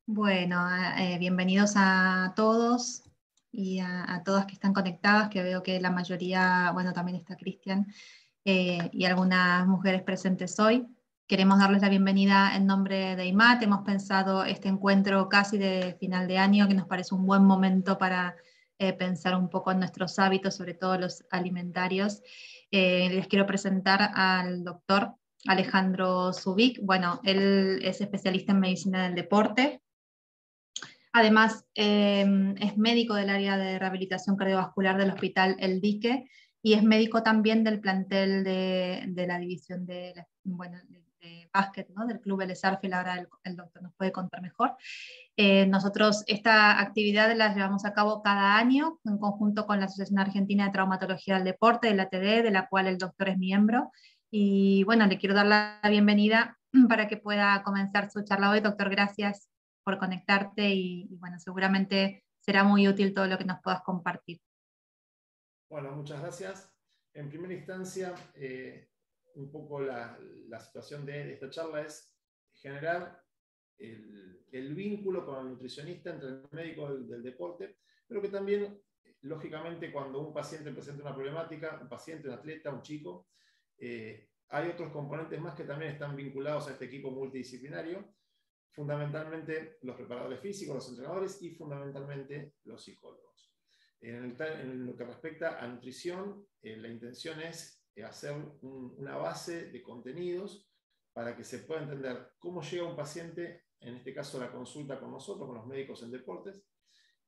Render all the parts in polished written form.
Bueno, bienvenidos a todos y a todas que están conectadas, que veo que la mayoría, bueno, también está Cristian, y algunas mujeres presentes hoy. Queremos darles la bienvenida en nombre de IMAT. Hemos pensado este encuentro casi de final de año, que nos parece un buen momento para pensar un poco en nuestros hábitos, sobre todo los alimentarios. Les quiero presentar al doctor Alejandro Zubik. Bueno, él es especialista en medicina del deporte. Además, es médico del área de rehabilitación cardiovascular del Hospital El Dique y es médico también del plantel de la división de básquet, ¿no? Del Club Vélez Sarsfield. Ahora el doctor nos puede contar mejor. Nosotros esta actividad la llevamos a cabo cada año en conjunto con la Asociación Argentina de Traumatología del Deporte, de la ATD, de la cual el doctor es miembro. Y bueno, le quiero dar la bienvenida para que pueda comenzar su charla hoy. Doctor, gracias por conectarte y bueno, seguramente será muy útil todo lo que nos puedas compartir. Bueno, muchas gracias. En primera instancia, un poco la situación de esta charla es generar el vínculo con el nutricionista entre el médico del deporte, pero que también, lógicamente, cuando un paciente presenta una problemática, un paciente, un atleta, un chico, hay otros componentes más que también están vinculados a este equipo multidisciplinario, fundamentalmente los preparadores físicos, los entrenadores y fundamentalmente los psicólogos. En lo que respecta a nutrición, la intención es hacer una base de contenidos para que se pueda entender cómo llega un paciente, en este caso la consulta con nosotros, con los médicos en deportes,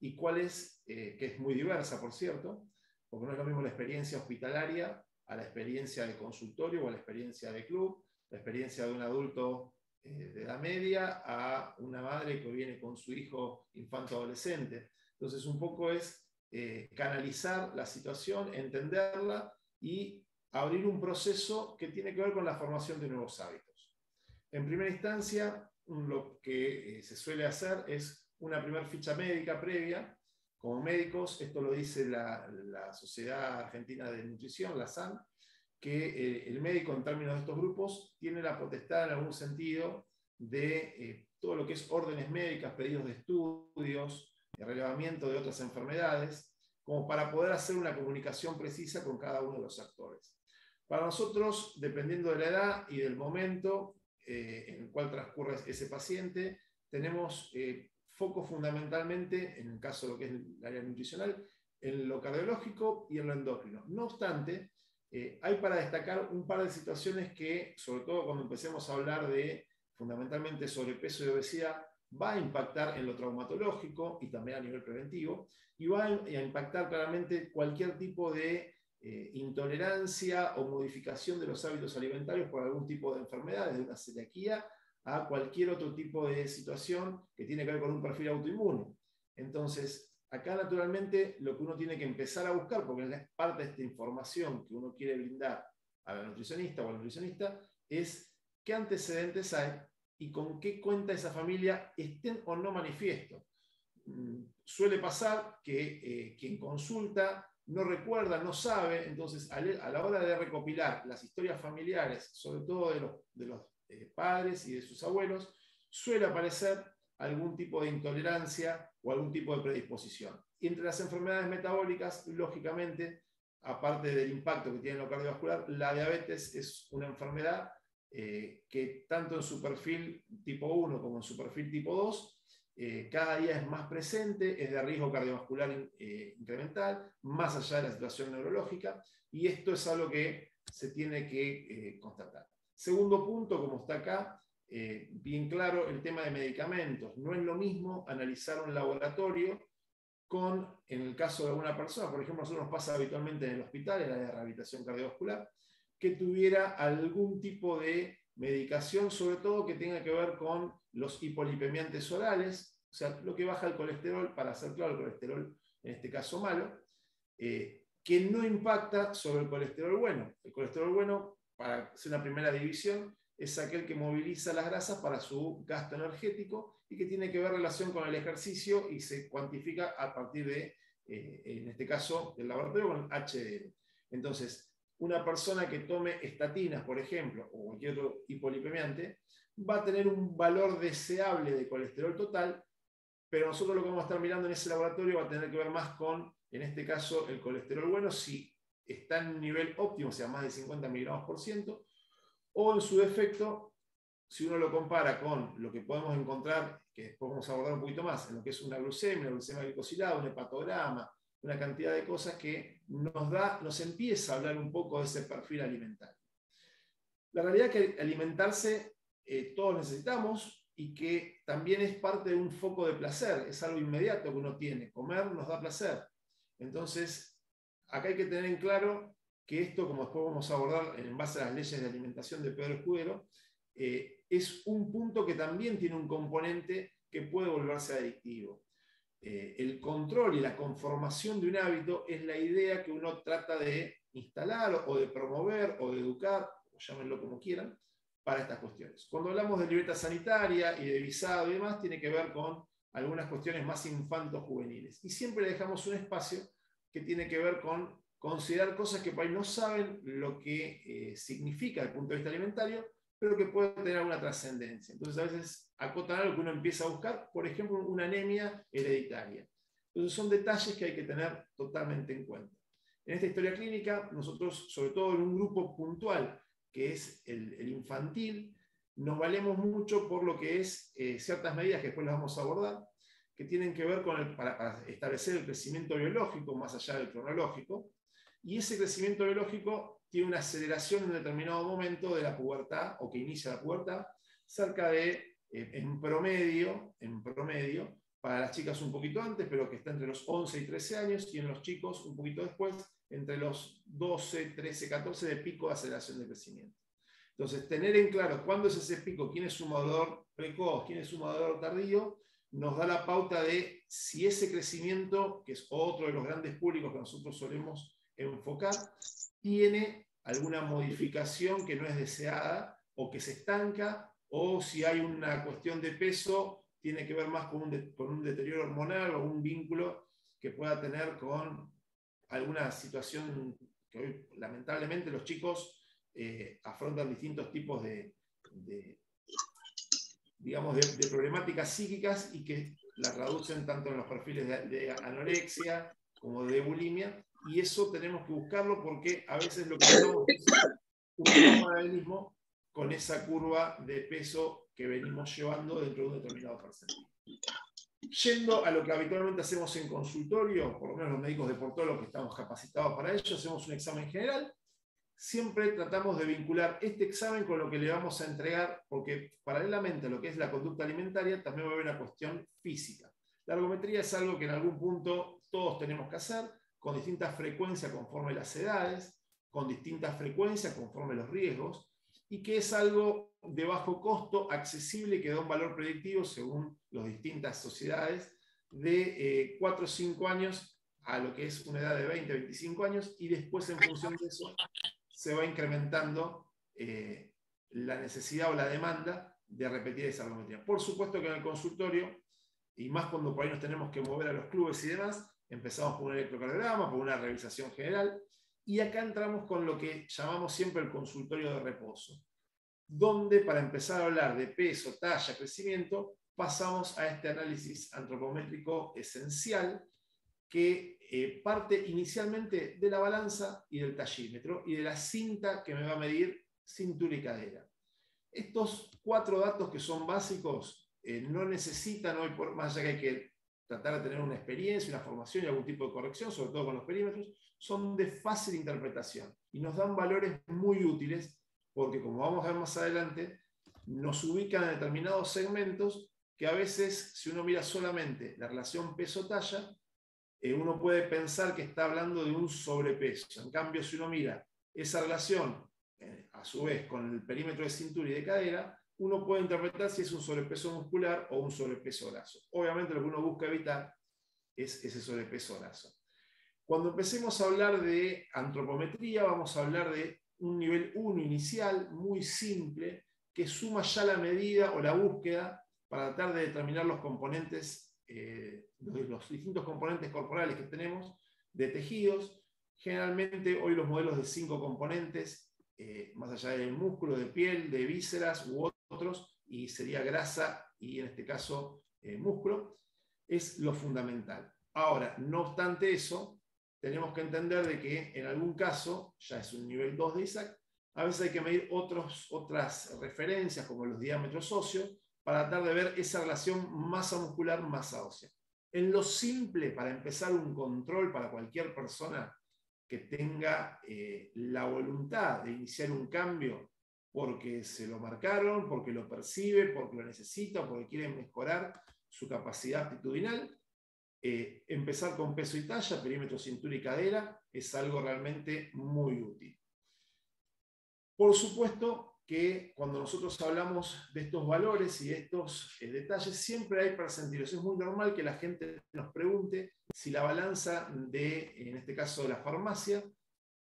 y cuál es, que es muy diversa, por cierto, porque no es lo mismo la experiencia hospitalaria a la experiencia de consultorio o a la experiencia de club, la experiencia de un adulto de edad media a una madre que viene con su hijo infanto-adolescente. Entonces, un poco es canalizar la situación, entenderla y abrir un proceso que tiene que ver con la formación de nuevos hábitos. En primera instancia, lo que se suele hacer es una primera ficha médica previa. Como médicos, esto lo dice la Sociedad Argentina de Nutrición, la SAN, que el médico en términos de estos grupos tiene la potestad en algún sentido de todo lo que es órdenes médicas, pedidos de estudios, de relevamiento de otras enfermedades, como para poder hacer una comunicación precisa con cada uno de los actores. Para nosotros, dependiendo de la edad y del momento en el cual transcurre ese paciente, tenemos foco fundamentalmente, en el caso de lo que es el área nutricional, en lo cardiológico y en lo endocrino. No obstante, hay para destacar un par de situaciones que, sobre todo cuando empecemos a hablar de fundamentalmente sobrepeso y obesidad, va a impactar en lo traumatológico y también a nivel preventivo, y va a impactar claramente cualquier tipo de intolerancia o modificación de los hábitos alimentarios por algún tipo de enfermedad, desde una celiaquía a cualquier otro tipo de situación que tiene que ver con un perfil autoinmune. Entonces, acá naturalmente lo que uno tiene que empezar a buscar, porque es parte de esta información que uno quiere brindar a la nutricionista o al nutricionista, es qué antecedentes hay y con qué cuenta esa familia, estén o no manifiesto. Suele pasar que quien consulta no recuerda, no sabe, entonces a la hora de recopilar las historias familiares, sobre todo de los padres y de sus abuelos, suele aparecer algún tipo de intolerancia o algún tipo de predisposición. Y entre las enfermedades metabólicas, lógicamente, aparte del impacto que tiene en lo cardiovascular, la diabetes es una enfermedad que tanto en su perfil tipo 1 como en su perfil tipo 2, cada día es más presente, es de riesgo cardiovascular incremental, más allá de la situación neurológica, y esto es algo que se tiene que constatar. Segundo punto, como está acá, bien claro, el tema de medicamentos. No es lo mismo analizar un laboratorio en el caso de alguna persona, por ejemplo, nosotros nos pasa habitualmente en el hospital, en la de rehabilitación cardiovascular, que tuviera algún tipo de medicación, sobre todo que tenga que ver con los hipolipemiantes orales, o sea, lo que baja el colesterol, para hacer claro, el colesterol, en este caso malo, que no impacta sobre el colesterol bueno. El colesterol bueno, para hacer una primera división, es aquel que moviliza las grasas para su gasto energético y que tiene que ver relación con el ejercicio y se cuantifica a partir de, en este caso, del laboratorio con HDL. Entonces, una persona que tome estatinas, por ejemplo, o cualquier otro hipolipemiante, va a tener un valor deseable de colesterol total, pero nosotros lo que vamos a estar mirando en ese laboratorio va a tener que ver más con, en este caso, el colesterol bueno, si está en un nivel óptimo, o sea, más de 50 miligramos por ciento, o en su defecto, si uno lo compara con lo que podemos encontrar, que después vamos a abordar un poquito más, en lo que es una glucemia glicosilada, un hepatograma, una cantidad de cosas que nos empieza a hablar un poco de ese perfil alimentario. La realidad es que alimentarse todos necesitamos y que también es parte de un foco de placer, es algo inmediato que uno tiene, comer nos da placer. Entonces, acá hay que tener en claro que esto, como después vamos a abordar en base a las leyes de alimentación de Pedro Escudero, es un punto que también tiene un componente que puede volverse adictivo. El control y la conformación de un hábito es la idea que uno trata de instalar o de promover o de educar, o llámenlo como quieran, para estas cuestiones. Cuando hablamos de libreta sanitaria y de visado y demás, tiene que ver con algunas cuestiones más infanto-juveniles. Y siempre le dejamos un espacio que tiene que ver con considerar cosas que por ahí no saben lo que significa desde el punto de vista alimentario, pero que puede tener alguna trascendencia. Entonces a veces acotan algo que uno empieza a buscar, por ejemplo, una anemia hereditaria. Entonces son detalles que hay que tener totalmente en cuenta. En esta historia clínica, nosotros, sobre todo en un grupo puntual, que es el infantil, nos valemos mucho por lo que es ciertas medidas que después las vamos a abordar, que tienen que ver con para establecer el crecimiento biológico más allá del cronológico, y ese crecimiento biológico tiene una aceleración en un determinado momento de la pubertad, o que inicia la pubertad, cerca de, en promedio, para las chicas un poquito antes, pero que está entre los 11 y 13 años, y en los chicos un poquito después, entre los 12, 13, 14 de pico de aceleración de crecimiento. Entonces, tener en claro cuándo es ese pico, quién es su madurez precoz, quién es su madurez tardío, nos da la pauta de si ese crecimiento, que es otro de los grandes públicos que nosotros solemos enfocar, tiene alguna modificación que no es deseada o que se estanca, o si hay una cuestión de peso, tiene que ver más con un deterioro hormonal o un vínculo que pueda tener con alguna situación que hoy lamentablemente los chicos afrontan distintos tipos digamos, de problemáticas psíquicas y que la traducen tanto en los perfiles de anorexia como de bulimia, y eso tenemos que buscarlo porque a veces lo que buscamos es un paralelismo con esa curva de peso que venimos llevando dentro de un determinado porcentaje. Yendo a lo que habitualmente hacemos en consultorio, por lo menos los médicos deportólogos que estamos capacitados para ello, hacemos un examen general. Siempre tratamos de vincular este examen con lo que le vamos a entregar, porque paralelamente a lo que es la conducta alimentaria, también va a haber una cuestión física. La ergometría es algo que en algún punto todos tenemos que hacer, con distintas frecuencias conforme las edades, con distintas frecuencias conforme los riesgos, y que es algo de bajo costo, accesible, que da un valor predictivo según las distintas sociedades, de 4 o 5 años a lo que es una edad de 20, 25 años, y después en función de eso se va incrementando la necesidad o la demanda de repetir esa ergometría. Por supuesto que en el consultorio, y más cuando por ahí nos tenemos que mover a los clubes y demás, empezamos por un electrocardiograma, por una revisación general, y acá entramos con lo que llamamos siempre el consultorio de reposo, donde para empezar a hablar de peso, talla, crecimiento, pasamos a este análisis antropométrico esencial que parte inicialmente de la balanza y del tallímetro y de la cinta que me va a medir cintura y cadera. Estos 4 datos que son básicos no necesitan hoy, por más allá que hay que tratar de tener una experiencia, una formación y algún tipo de corrección, sobre todo con los perímetros, son de fácil interpretación y nos dan valores muy útiles porque, como vamos a ver más adelante, nos ubican en determinados segmentos que a veces, si uno mira solamente la relación peso-talla, uno puede pensar que está hablando de un sobrepeso. En cambio, si uno mira esa relación, a su vez, con el perímetro de cintura y de cadera, uno puede interpretar si es un sobrepeso muscular o un sobrepeso graso. Obviamente lo que uno busca evitar es ese sobrepeso graso. Cuando empecemos a hablar de antropometría, vamos a hablar de un nivel 1 inicial, muy simple, que suma ya la medida o la búsqueda para tratar de determinar los componentes, los distintos componentes corporales que tenemos de tejidos, Generalmente hoy los modelos de 5 componentes, más allá del músculo, de piel, de vísceras u otros, y sería grasa y en este caso músculo, es lo fundamental. Ahora, no obstante eso, tenemos que entender de que en algún caso, ya es un nivel 2 de ISAC, a veces hay que medir otras referencias como los diámetros óseos para tratar de ver esa relación masa muscular-masa ósea. En lo simple, para empezar un control para cualquier persona que tenga la voluntad de iniciar un cambio porque se lo marcaron, porque lo percibe, porque lo necesita, porque quiere mejorar su capacidad aptitudinal, empezar con peso y talla, perímetro, cintura y cadera, es algo realmente muy útil. Por supuesto que cuando nosotros hablamos de estos valores y de estos detalles, siempre hay percentiles. Es muy normal que la gente nos pregunte si la balanza de, en este caso de la farmacia,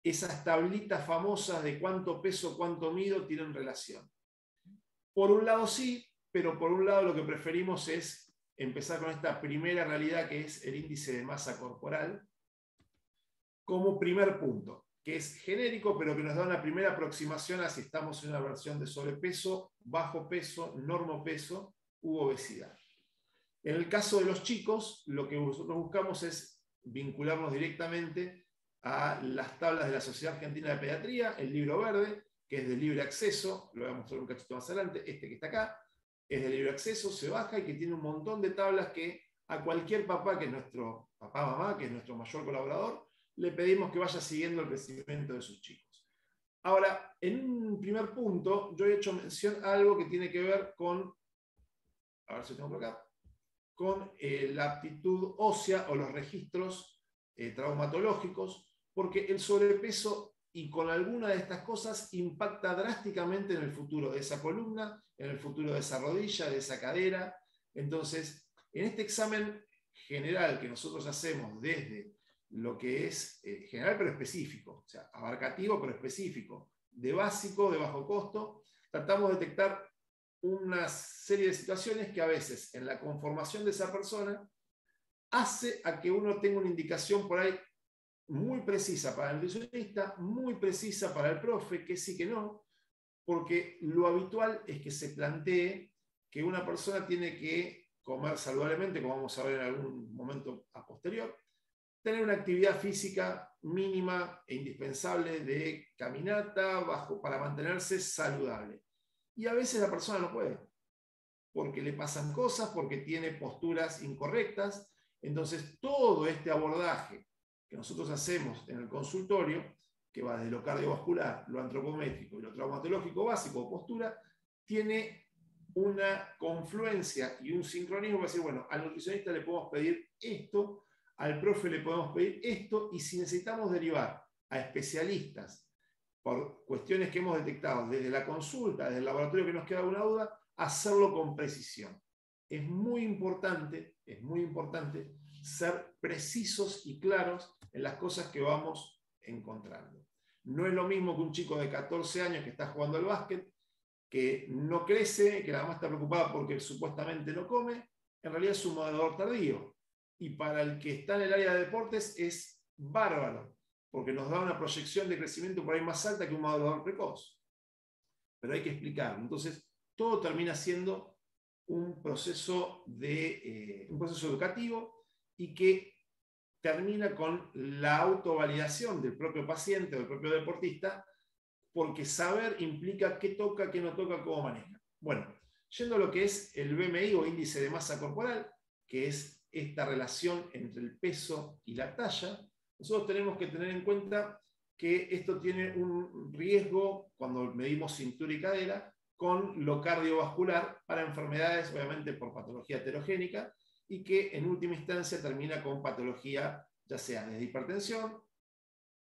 esas tablitas famosas de cuánto peso, cuánto mido, tienen relación. Por un lado sí, pero por un lado lo que preferimos es empezar con esta primera realidad que es el índice de masa corporal, como primer punto, que es genérico, pero que nos da una primera aproximación a si estamos en una versión de sobrepeso, bajo peso, normopeso u obesidad. En el caso de los chicos, lo que nosotros buscamos es vincularnos directamente a las tablas de la Sociedad Argentina de Pediatría, el libro verde, que es de libre acceso, lo voy a mostrar un cachito más adelante, este que está acá, es de libre acceso, se baja y que tiene un montón de tablas que a cualquier papá, que es nuestro papá, mamá, que es nuestro mayor colaborador, le pedimos que vaya siguiendo el crecimiento de sus chicos. Ahora, en un primer punto, yo he hecho mención a algo que tiene que ver con, a ver si tengo por acá, con la aptitud ósea o los registros traumatológicos, porque el sobrepeso y con alguna de estas cosas impacta drásticamente en el futuro de esa columna, en el futuro de esa rodilla, de esa cadera. Entonces, en este examen general que nosotros hacemos desde lo que es general pero específico, o sea, abarcativo pero específico, de básico, de bajo costo, tratamos de detectar una serie de situaciones que a veces en la conformación de esa persona hace a que uno tenga una indicación por ahí muy precisa para el nutricionista, muy precisa para el profe, que sí que no, porque lo habitual es que se plantee que una persona tiene que comer saludablemente, como vamos a ver en algún momento a posterior, tener una actividad física mínima e indispensable de caminata para mantenerse saludable. Y a veces la persona no puede, porque le pasan cosas, porque tiene posturas incorrectas. Entonces, todo este abordaje que nosotros hacemos en el consultorio, que va desde lo cardiovascular, lo antropométrico y lo traumatológico básico o postura, tiene una confluencia y un sincronismo para decir, bueno, al nutricionista le podemos pedir esto, al profe le podemos pedir esto, y si necesitamos derivar a especialistas por cuestiones que hemos detectado desde la consulta, desde el laboratorio que nos queda alguna duda, hacerlo con precisión. Es muy importante ser precisos y claros en las cosas que vamos encontrando. No es lo mismo que un chico de 14 años que está jugando al básquet, que no crece, que la mamá está preocupada porque supuestamente no come, en realidad es un moderador tardío. Y para el que está en el área de deportes es bárbaro, porque nos da una proyección de crecimiento por ahí más alta que un moderador precoz. Pero hay que explicarlo. Entonces, todo termina siendo un proceso educativo y que termina con la autovalidación del propio paciente o del propio deportista, porque saber implica qué toca, qué no toca, cómo maneja. Bueno, yendo a lo que es el BMI o índice de masa corporal, que es esta relación entre el peso y la talla, nosotros tenemos que tener en cuenta que esto tiene un riesgo cuando medimos cintura y cadera con lo cardiovascular para enfermedades, obviamente por patología heterogénica, y que en última instancia termina con patología, ya sea desde hipertensión,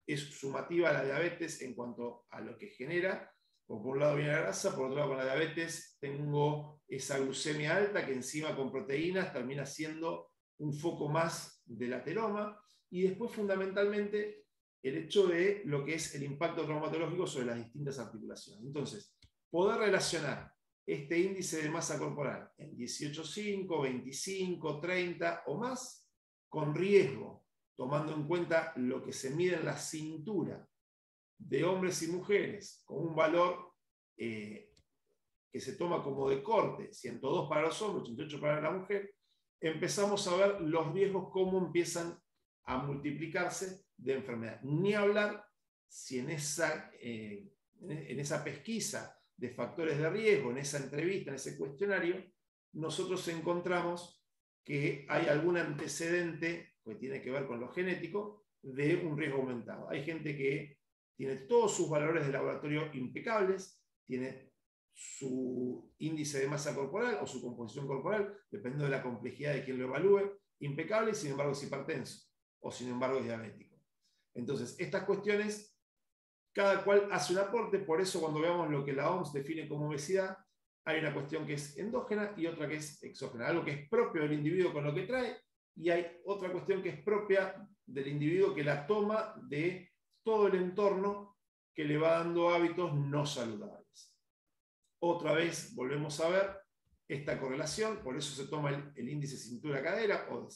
es sumativa a la diabetes en cuanto a lo que genera, por un lado viene la grasa, por otro lado con la diabetes tengo esa glucemia alta que encima con proteínas termina siendo un foco más del ateroma, y después fundamentalmente el hecho de lo que es el impacto traumatológico sobre las distintas articulaciones. Entonces, poder relacionar este índice de masa corporal en 18,5, 25, 30 o más, con riesgo tomando en cuenta lo que se mide en la cintura de hombres y mujeres, con un valor que se toma como de corte, 102 para los hombres, 88 para la mujer, empezamos a ver los riesgos cómo empiezan a multiplicarse de enfermedad. Ni hablar si en esa pesquisa de factores de riesgo, en esa entrevista, en ese cuestionario, nosotros encontramos que hay algún antecedente que tiene que ver con lo genético de un riesgo aumentado. Hay gente que tiene todos sus valores de laboratorio impecables, tiene su índice de masa corporal o su composición corporal, dependiendo de la complejidad de quien lo evalúe, impecable, y sin embargo es hipertenso o sin embargo es diabético. Entonces, estas cuestiones, cada cual hace un aporte. Por eso cuando veamos lo que la OMS define como obesidad, hay una cuestión que es endógena y otra que es exógena, algo que es propio del individuo con lo que trae, y hay otra cuestión que es propia del individuo que la toma de todo el entorno que le va dando hábitos no saludables. Otra vez volvemos a ver esta correlación, por eso se toma el índice cintura-cadera, o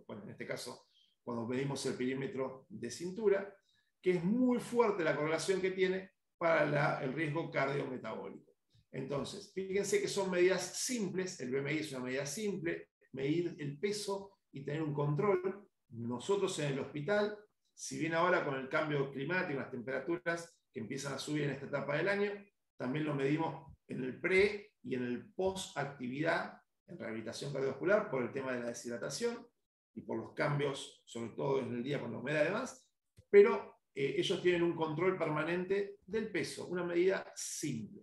bueno, en este caso cuando medimos el perímetro de cintura, que es muy fuerte la correlación que tiene para el riesgo cardiometabólico. Entonces, fíjense que son medidas simples, el BMI es una medida simple, medir el peso y tener un control. Nosotros en el hospital, si bien ahora con el cambio climático, las temperaturas que empiezan a subir en esta etapa del año, también lo medimos en el pre y en el post actividad en rehabilitación cardiovascular por el tema de la deshidratación y por los cambios, sobre todo en el día con la humedad además, pero ellos tienen un control permanente del peso, una medida simple.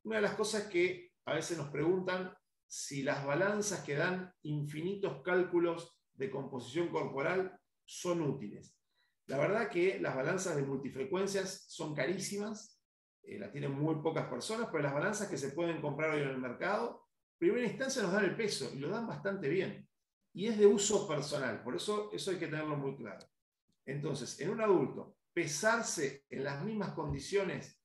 Una de las cosas que a veces nos preguntan si las balanzas que dan infinitos cálculos de composición corporal son útiles. La verdad que las balanzas de multifrecuencias son carísimas, las tienen muy pocas personas, pero las balanzas que se pueden comprar hoy en el mercado, en primera instancia nos dan el peso y lo dan bastante bien. Y es de uso personal, por eso hay que tenerlo muy claro. Entonces, en un adulto, pesarse en las mismas condiciones,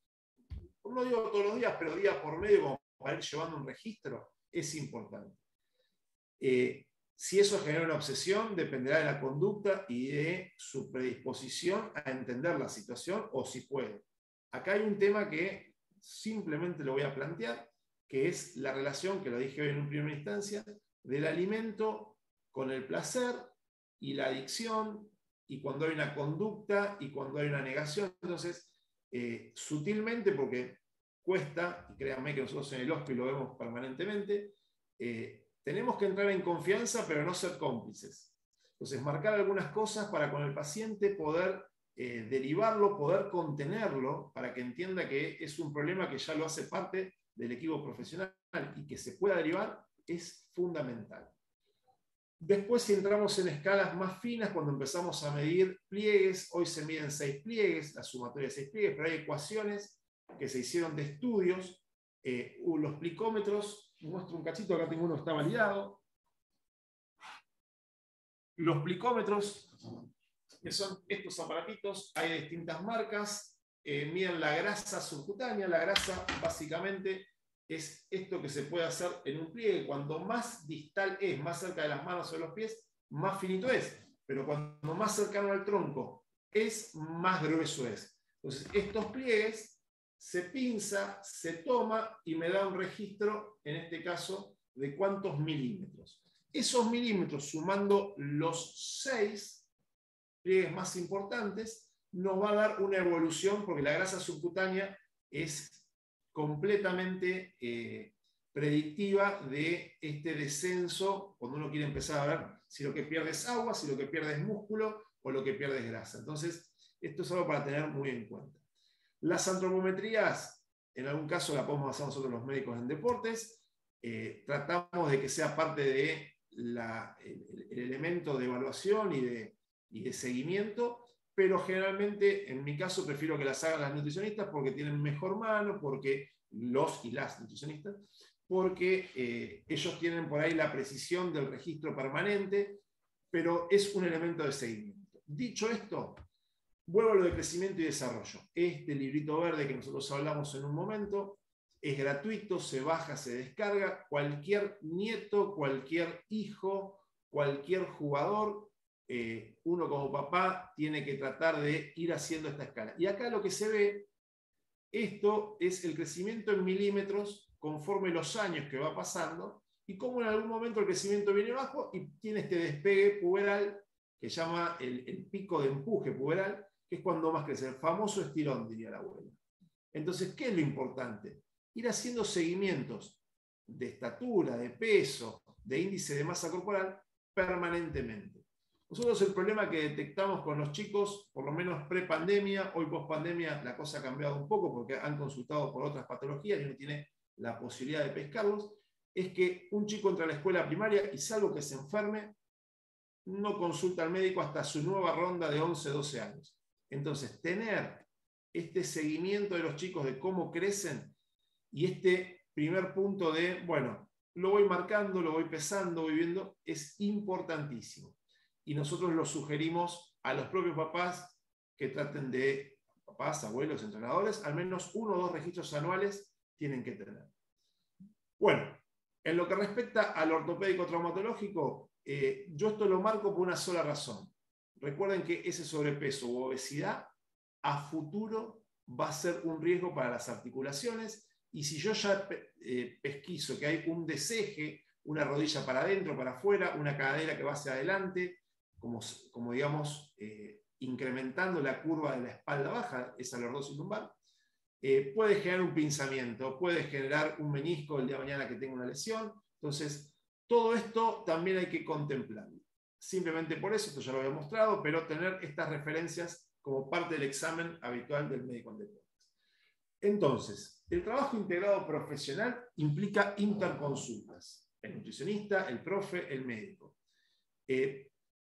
no digo todos los días, pero día por medio, como para ir llevando un registro, es importante. Si eso genera una obsesión, dependerá de la conducta y de su predisposición a entender la situación o si puede. Acá hay un tema que simplemente lo voy a plantear, que es la relación, que lo dije hoy en una primera instancia, del alimento con el placer y la adicción, y cuando hay una conducta y cuando hay una negación. Entonces, sutilmente, porque cuesta, y créanme que nosotros en el hospital lo vemos permanentemente, tenemos que entrar en confianza, pero no ser cómplices. Entonces, marcar algunas cosas para con el paciente poder derivarlo, poder contenerlo, para que entienda que es un problema que ya lo hace parte del equipo profesional y que se pueda derivar, es fundamental. Después, si entramos en escalas más finas, cuando empezamos a medir pliegues, hoy se miden 6 pliegues, la sumatoria de 6 pliegues, pero hay ecuaciones que se hicieron de estudios. Los plicómetros, muestro un cachito, acá tengo uno que está validado. Los plicómetros, que son estos aparatitos, hay de distintas marcas, miden la grasa subcutánea. La grasa básicamente es esto que se puede hacer en un pliegue. Cuanto más distal es, más cerca de las manos o de los pies, más finito es. Pero cuando más cercano al tronco es, más grueso es. Entonces, estos pliegues se pinza, se toma y me da un registro, en este caso, de cuántos milímetros. Esos milímetros, sumando los 6 pliegues más importantes, nos va a dar una evolución, porque la grasa subcutánea es completamente predictiva de este descenso, cuando uno quiere empezar a ver si lo que pierde es agua, si lo que pierde es músculo o lo que pierde es grasa. Entonces, esto es algo para tener muy en cuenta. Las antropometrías, en algún caso la podemos hacer nosotros los médicos en deportes. Tratamos de que sea parte de el elemento de evaluación y de seguimiento, pero generalmente, en mi caso, prefiero que las hagan las nutricionistas porque tienen mejor mano, porque los y las nutricionistas, porque ellos tienen por ahí la precisión del registro permanente, pero es un elemento de seguimiento. Dicho esto, vuelvo a lo de crecimiento y desarrollo. Este librito verde que nosotros hablamos en un momento es gratuito, se baja, se descarga. Cualquier nieto, cualquier hijo, cualquier jugador uno como papá tiene que tratar de ir haciendo esta escala. Y acá lo que se ve, esto es el crecimiento en milímetros conforme los años que va pasando, y cómo en algún momento el crecimiento viene bajo y tiene este despegue puberal que llama el pico de empuje puberal, que es cuando más crece, el famoso estirón, diría la abuela. Entonces, ¿qué es lo importante? Ir haciendo seguimientos de estatura, de peso, de índice de masa corporal permanentemente. Nosotros el problema que detectamos con los chicos, por lo menos pre-pandemia, hoy post-pandemia la cosa ha cambiado un poco porque han consultado por otras patologías y uno tiene la posibilidad de pescarlos, es que un chico entra a la escuela primaria y salvo que se enferme, no consulta al médico hasta su nueva ronda de 11, 12 años. Entonces, tener este seguimiento de los chicos de cómo crecen y este primer punto de, bueno, lo voy marcando, lo voy pesando, voy viendo, es importantísimo. Y nosotros lo sugerimos a los propios papás que traten de, papás, abuelos, entrenadores, al menos 1 o 2 registros anuales tienen que tener. Bueno, en lo que respecta al ortopédico traumatológico, yo esto lo marco por una sola razón. Recuerden que ese sobrepeso u obesidad a futuro va a ser un riesgo para las articulaciones, y si yo ya pesquiso que hay un deseje, una rodilla para adentro, para afuera, una cadera que va hacia adelante, como digamos, incrementando la curva de la espalda baja, esa lordosis lumbar, puede generar un pinzamiento, puede generar un menisco el día de mañana que tenga una lesión. Entonces, todo esto también hay que contemplarlo. Simplemente por eso, esto ya lo había mostrado, pero tener estas referencias como parte del examen habitual del médico en deportes. Entonces, el trabajo integrado profesional implica interconsultas. El nutricionista, el profe, el médico.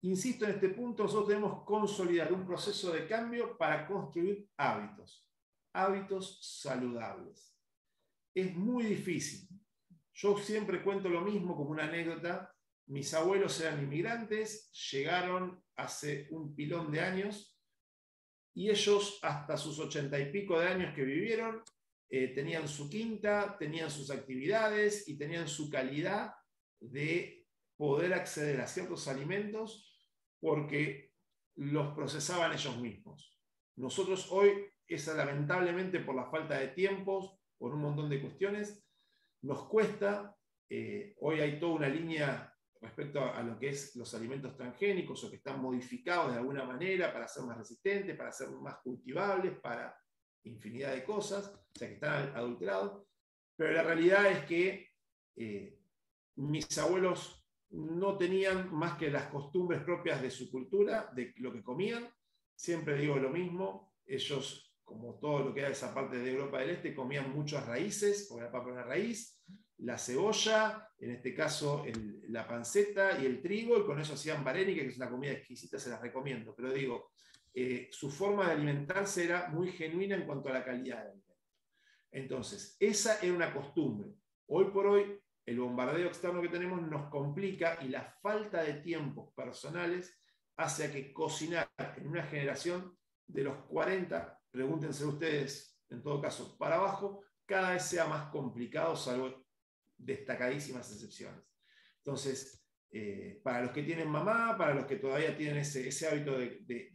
Insisto en este punto, nosotros debemos consolidar un proceso de cambio para construir hábitos saludables. Es muy difícil. Yo siempre cuento lo mismo como una anécdota. Mis abuelos eran inmigrantes, llegaron hace un pilón de años, y ellos hasta sus 80 y pico de años que vivieron, tenían su quinta, tenían sus actividades y tenían su calidad de poder acceder a ciertos alimentos porque los procesaban ellos mismos. Nosotros hoy, lamentablemente por la falta de tiempos, por un montón de cuestiones, nos cuesta. Hoy hay toda una línea respecto a lo que es los alimentos transgénicos o que están modificados de alguna manera para ser más resistentes, para ser más cultivables, para infinidad de cosas, o sea que están adulterados. Pero la realidad es que mis abuelos no tenían más que las costumbres propias de su cultura, de lo que comían. Siempre digo lo mismo, ellos, como todo lo que era esa parte de Europa del Este, comían muchas raíces, porque la papa era una raíz, la cebolla, en este caso la panceta y el trigo, y con eso hacían varénica, que es una comida exquisita, se las recomiendo. Pero digo, su forma de alimentarse era muy genuina en cuanto a la calidad del alimento. Entonces, esa era una costumbre. Hoy por hoy, el bombardeo externo que tenemos nos complica y la falta de tiempos personales hace a que cocinar en una generación de los 40, pregúntense ustedes, en todo caso, para abajo, cada vez sea más complicado, salvo destacadísimas excepciones. Entonces, para los que tienen mamá, para los que todavía tienen ese hábito de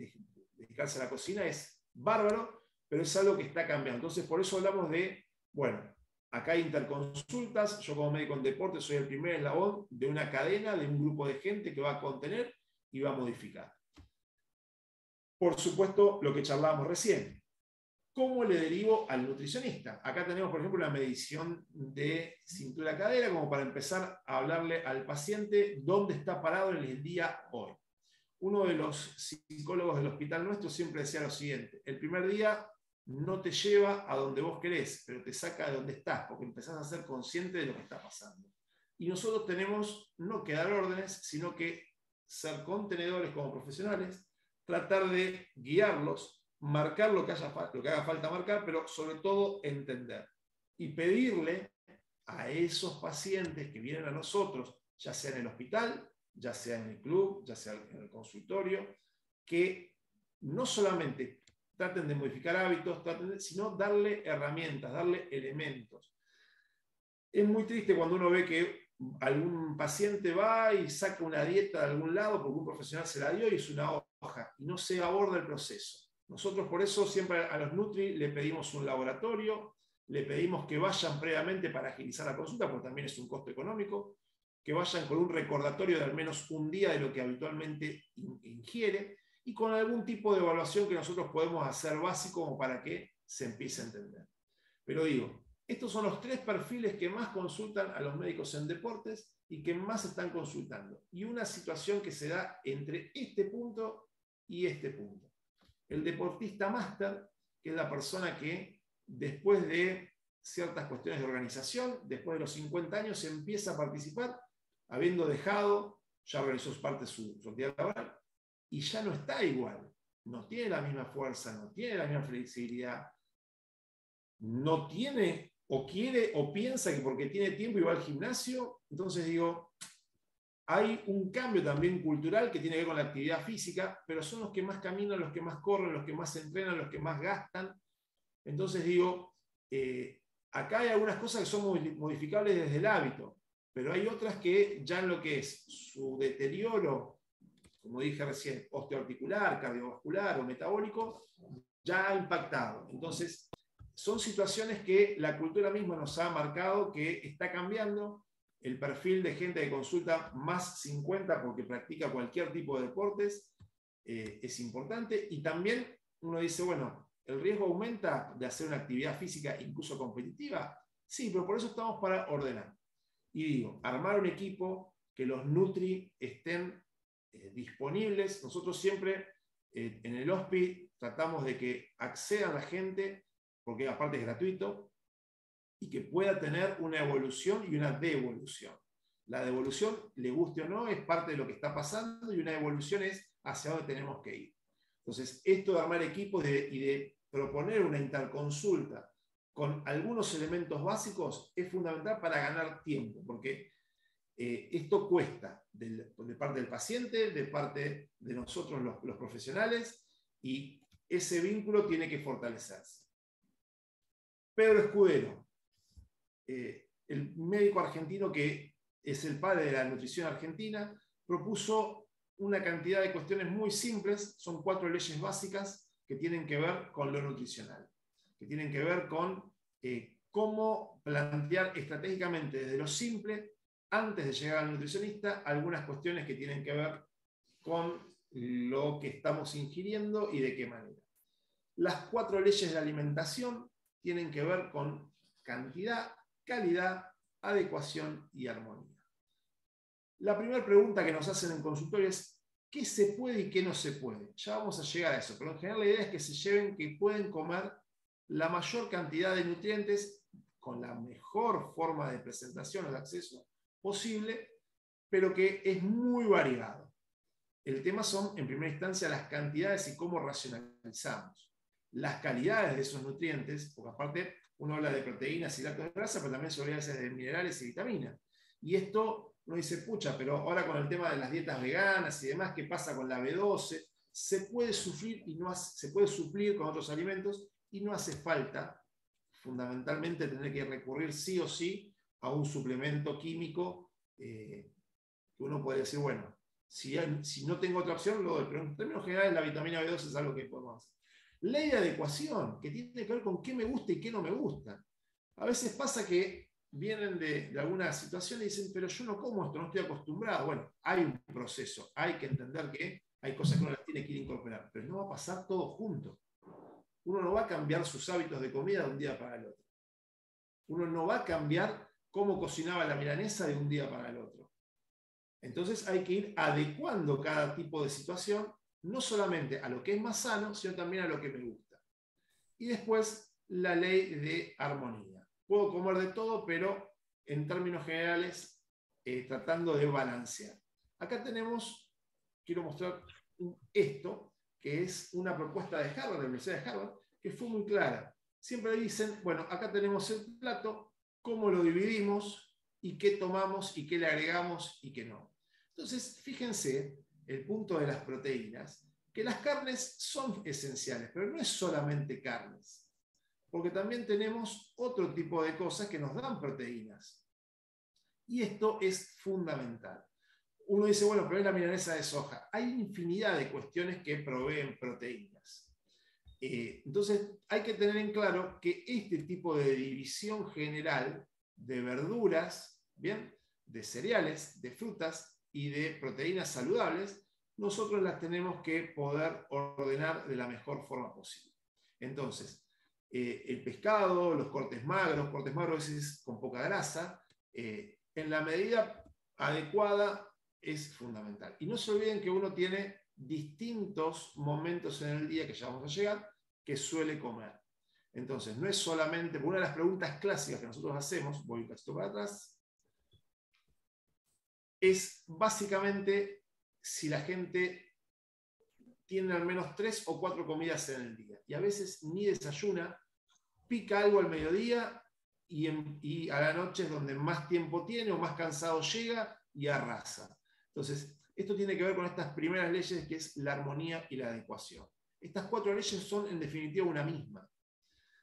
dedicarse a la cocina, es bárbaro, pero es algo que está cambiando. Entonces, por eso hablamos de, bueno, acá hay interconsultas. Yo como médico en deporte soy el primer eslabón de una cadena, de un grupo de gente que va a contener y va a modificar. Por supuesto, lo que charlábamos recién. ¿Cómo le derivo al nutricionista? Acá tenemos, por ejemplo, una medición de cintura-cadera, como para empezar a hablarle al paciente dónde está parado en el día hoy. Uno de los psicólogos del hospital nuestro siempre decía lo siguiente: el primer día no te lleva a donde vos querés, pero te saca de donde estás, porque empezás a ser consciente de lo que está pasando. Y nosotros tenemos no que dar órdenes, sino que ser contenedores como profesionales, tratar de guiarlos, marcar lo que haga falta marcar, pero sobre todo entender. Y pedirle a esos pacientes que vienen a nosotros, ya sea en el hospital, ya sea en el club, ya sea en el consultorio, que no solamente traten de modificar hábitos, sino darle herramientas, darle elementos. Es muy triste cuando uno ve que algún paciente va y saca una dieta de algún lado porque un profesional se la dio y es una hoja, y no se aborda el proceso. Nosotros por eso siempre a los Nutri le pedimos un laboratorio, le pedimos que vayan previamente para agilizar la consulta, porque también es un costo económico, que vayan con un recordatorio de al menos un día de lo que habitualmente ingiere, y con algún tipo de evaluación que nosotros podemos hacer básico como para que se empiece a entender. Pero digo, estos son los 3 perfiles que más consultan a los médicos en deportes y que más están consultando. Y una situación que se da entre este punto y este punto. El deportista máster, que es la persona que después de ciertas cuestiones de organización, después de los 50 años, empieza a participar, habiendo dejado, ya realizó parte de su actividad laboral, y ya no está igual. No tiene la misma fuerza, no tiene la misma flexibilidad, no tiene, o quiere, o piensa que porque tiene tiempo y va al gimnasio. Entonces digo, hay un cambio también cultural que tiene que ver con la actividad física, pero son los que más caminan, los que más corren, los que más se entrenan, los que más gastan. Entonces digo, acá hay algunas cosas que son modificables desde el hábito, pero hay otras que ya en lo que es su deterioro, como dije recién, osteoarticular, cardiovascular o metabólico, ya ha impactado. Entonces, son situaciones que la cultura misma nos ha marcado que está cambiando. El perfil de gente que consulta más 50 porque practica cualquier tipo de deportes es importante. Y también uno dice, bueno, ¿el riesgo aumenta de hacer una actividad física incluso competitiva? Sí, pero por eso estamos para ordenar. Y digo, armar un equipo, que los Nutri estén disponibles. Nosotros siempre en el HOSPI tratamos de que acceda la gente, porque aparte es gratuito, y que pueda tener una evolución y una devolución. La devolución, le guste o no, es parte de lo que está pasando, y una evolución es hacia dónde tenemos que ir. Entonces, esto de armar equipos y de proponer una interconsulta con algunos elementos básicos es fundamental para ganar tiempo, porque esto cuesta de parte del paciente, de parte de nosotros los profesionales, y ese vínculo tiene que fortalecerse. Pedro Escudero, el médico argentino que es el padre de la nutrición argentina, propuso una cantidad de cuestiones muy simples. Son 4 leyes básicas que tienen que ver con lo nutricional, que tienen que ver con cómo plantear estratégicamente desde lo simple, antes de llegar al nutricionista, algunas cuestiones que tienen que ver con lo que estamos ingiriendo y de qué manera. Las 4 leyes de la alimentación tienen que ver con cantidad, calidad, adecuación y armonía. La primera pregunta que nos hacen en consultorio es ¿qué se puede y qué no se puede? Ya vamos a llegar a eso, pero en general la idea es que se lleven que pueden comer la mayor cantidad de nutrientes con la mejor forma de presentación o de acceso posible, pero que es muy variado. El tema son, en primera instancia, las cantidades y cómo racionalizamos. Las calidades de esos nutrientes, porque aparte uno habla de proteínas y hidratos de grasa, pero también se olvida de minerales y vitaminas. Y esto uno dice, pucha, pero ahora con el tema de las dietas veganas y demás, ¿qué pasa con la B12? Se puede suplir se puede suplir con otros alimentos y no hace falta fundamentalmente tener que recurrir sí o sí a un suplemento químico que uno puede decir, bueno, si no tengo otra opción, lo doy. Pero en términos generales la vitamina B12 es algo que podemos hacer. Ley de adecuación, que tiene que ver con qué me gusta y qué no me gusta. A veces pasa que vienen de alguna situación y dicen, pero yo no como esto, no estoy acostumbrado. Bueno, hay un proceso, hay que entender que hay cosas que uno las tiene que ir a incorporar, pero no va a pasar todo junto. Uno no va a cambiar sus hábitos de comida de un día para el otro. Uno no va a cambiar cómo cocinaba la milanesa de un día para el otro. Entonces hay que ir adecuando cada tipo de situación, no solamente a lo que es más sano, sino también a lo que me gusta. Y después la ley de armonía. Puedo comer de todo, pero en términos generales tratando de balancear. Acá tenemos, quiero mostrar esto, que es una propuesta de Harvard, de la Universidad de Harvard, que fue muy clara. Siempre dicen, bueno, acá tenemos el plato, cómo lo dividimos y qué tomamos y qué le agregamos y qué no. Entonces, fíjense el punto de las proteínas, que las carnes son esenciales, pero no es solamente carnes, porque también tenemos otro tipo de cosas que nos dan proteínas. Y esto es fundamental. Uno dice, bueno, pero es la milanesa de soja. Hay infinidad de cuestiones que proveen proteínas. Entonces, hay que tener en claro que este tipo de división general de verduras, ¿bien?, de cereales, de frutas y de proteínas saludables, nosotros las tenemos que poder ordenar de la mejor forma posible. Entonces, el pescado, los cortes magros es con poca grasa, en la medida adecuada es fundamental. Y no se olviden que uno tiene distintos momentos en el día, que ya vamos a llegar, que suele comer. Entonces, no es solamente, una de las preguntas clásicas que nosotros hacemos, voy un poquito para atrás, es básicamente si la gente tiene al menos 3 o 4 comidas en el día. Y a veces ni desayuna, pica algo al mediodía y a la noche es donde más tiempo tiene o más cansado llega y arrasa. Entonces, esto tiene que ver con estas primeras leyes, que es la armonía y la adecuación. Estas 4 leyes son en definitiva una misma.